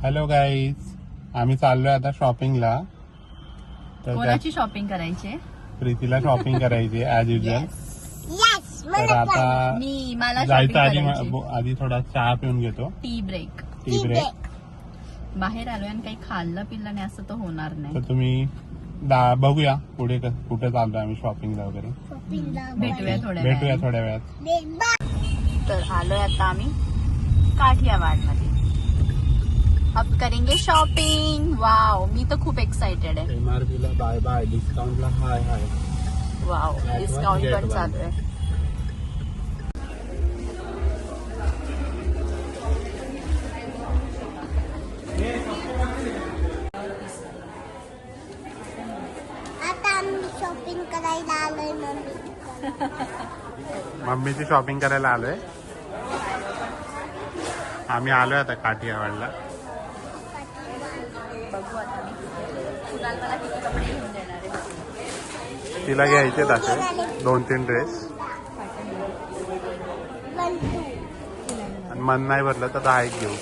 Hello guys, आम्ही चाललोय आता शॉपिंगला. तर कोणाची शॉपिंग करायची? प्रीतीला शॉपिंग करायची ऍज युजल. तर आता मला जायचं शॉपिंग आधी थोडा चहा पिऊन घेतो. Tea break. बाहेर आलोय आणि काही खाल्लं पिल्लं नाही असं तर होणार नाही. तर तुम्ही बघूया पुढे कुठे चाललोय आम्ही शॉपिंगला वगैरे. भेटूया थोड्या वेळात. तर आलोय आता आम्ही काठियावाड मध्ये. अब करेंगे शॉपिंग. वाव, मी तर खूप एक्साइटेड आहे. MRP ला बाय बाय, डिस्काउंटला हाय हाय. वाव, डिस्काउंट पण चालू आहे. आता आम्ही शॉपिंग करायला आलोय मम्मीची शॉपिंग करायला आलोय. आम्ही आलोय आता काठियावाडला. बघू आता मी कुणाल मला किती कपडे घेऊन देणार आहे. तिला घ्यायचे असे 2-3 ड्रेस. आणि मन नाही भरलं तर 10 घेऊ.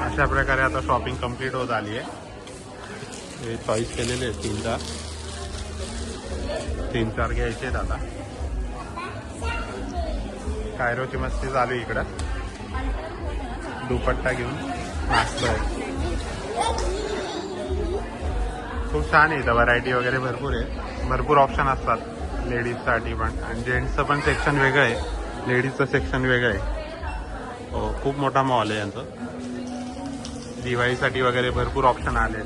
अशा प्रकारे आता शॉपिंग कंप्लीट होत आली आहे. हे चॉईस केलेले आहेत 3-4 घ्यायचे आहेत. आता कायरोची मस्ती चालू आहे इकडं. दुपट्टा घेऊन नाचतोय. खूप छान आहे इथं. व्हरायटी वगैरे भरपूर आहे. भरपूर ऑप्शन असतात लेडीजसाठी पण. आणि जेंट्सचं पण सेक्शन वेगळं आहे, लेडीजचं सेक्शन वेगळं आहे. हो, खूप मोठा मॉल आहे यांचं. दिवाळीसाठी वगैरे भरपूर ऑप्शन आले.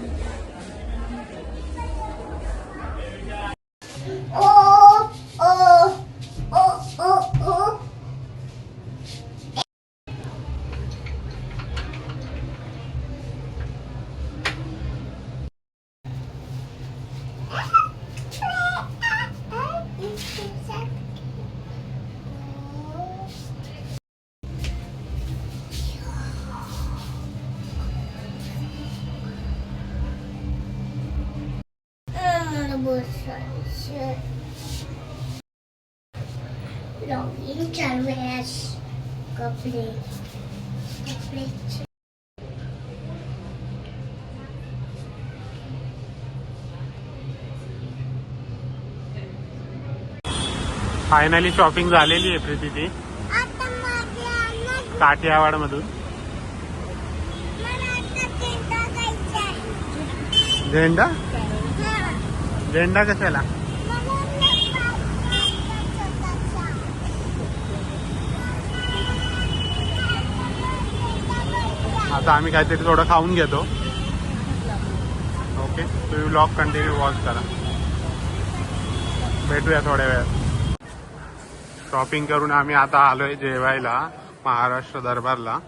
लॉगिंग चालू आहे. कपडे फायनली शॉपिंग झालेली आहे प्रीतीची आता माझ्या काठियावाड मधून. झेंडा झेंडा कशाला? आता आम्ही काहीतरी थोडं खाऊन घेतो. ओके, तुम्ही व्लॉग कंटिन्यू वॉच करा. भेटूया थोड्या वेळात. शॉपिंग करून आम्ही आता आलोय जेवायला महाराष्ट्र दरबारला.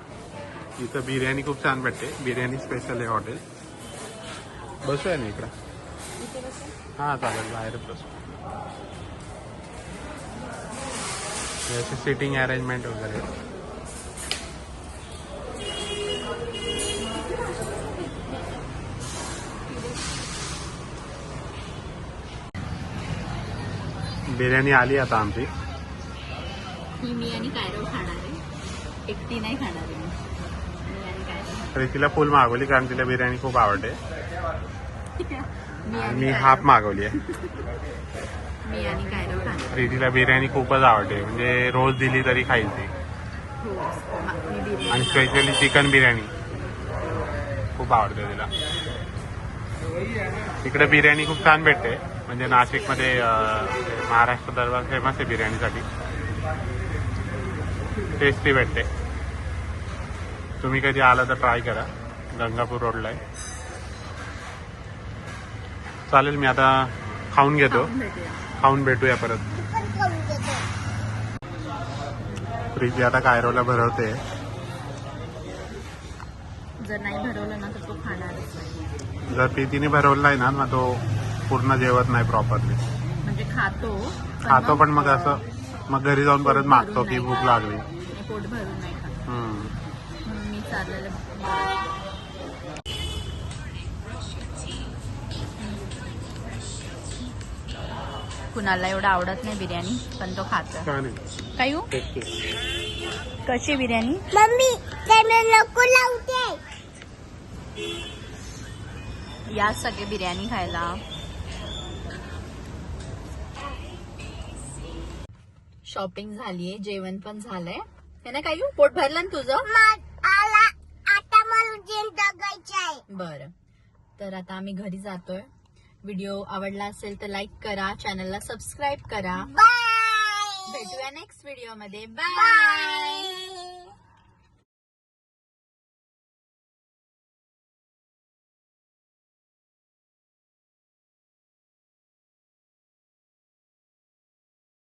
इथं बिर्याणी खूप छान भेटते. बिर्याणी स्पेशल आहे हॉटेल. बसूया ना इकडं? हां चालेल, बाहेरच बसू. याची सिटिंग अरेंजमेंट वगैरे. बिर्याणी आली आता आमची. ही मी आणि कायरो खाणार आहे, एकटी नाही खाणार आहे मी आणि कायरो. प्रीतीला फुल मागवली कारण तिला बिर्याणी खूप आवडते. मी हाफ मागवली आहे. मी आणि कायरो खाणार. प्रीतीला बिर्याणी खूपच आवडते, म्हणजे रोज दिली तरी खाईल ती. आणि स्पेशली चिकन बिर्याणी खूप आवडते तिला. इकडे बिर्याणी खूप छान भेटते. म्हणजे नाशिकमध्ये महाराष्ट्र दरबार फेमस आहे बिर्याणीसाठी. टेस्टी भेटते. तुम्ही कधी आला तर ट्राय करा. गंगापूर रोडला आहे. चालेल, मी आता खाऊन घेतो. खाऊन भेटूया परत. प्रीती आता कायरोला भरवते. जर नाही भरवलं ना तर तो खाणारच नाही. जर प्रीतीने भरवलं नाही ना मग तो पूर्ण जेवत नाही प्रॉपरली. म्हणजे खातो खातो पण मग असं मग घरी जाऊन परत मागतो की भूक लागली. पोट भरून नाही खात हम्म. म्हणून मी चाललेलं कुणाला एवढं आवडत नाही बिर्याणी पण तो खातो. छान आहे. काय हो? टेस्टी. कशी बिर्याणी? मम्मी त्याने नको लावते. या सगळे बिर्याणी खायला. शॉपिंग झालीये, जेवण पण झालंय. हे ना काय पोट भरलं ना तुझं? आता मला जेल जगायचं आहे. बरं, तर आता आम्ही घरी जातोय. व्हिडिओ आवडला असेल तर लाईक करा, चॅनलला सबस्क्राईब करा. बाय. भेटूया नेक्स्ट व्हिडिओ मध्ये. बाय.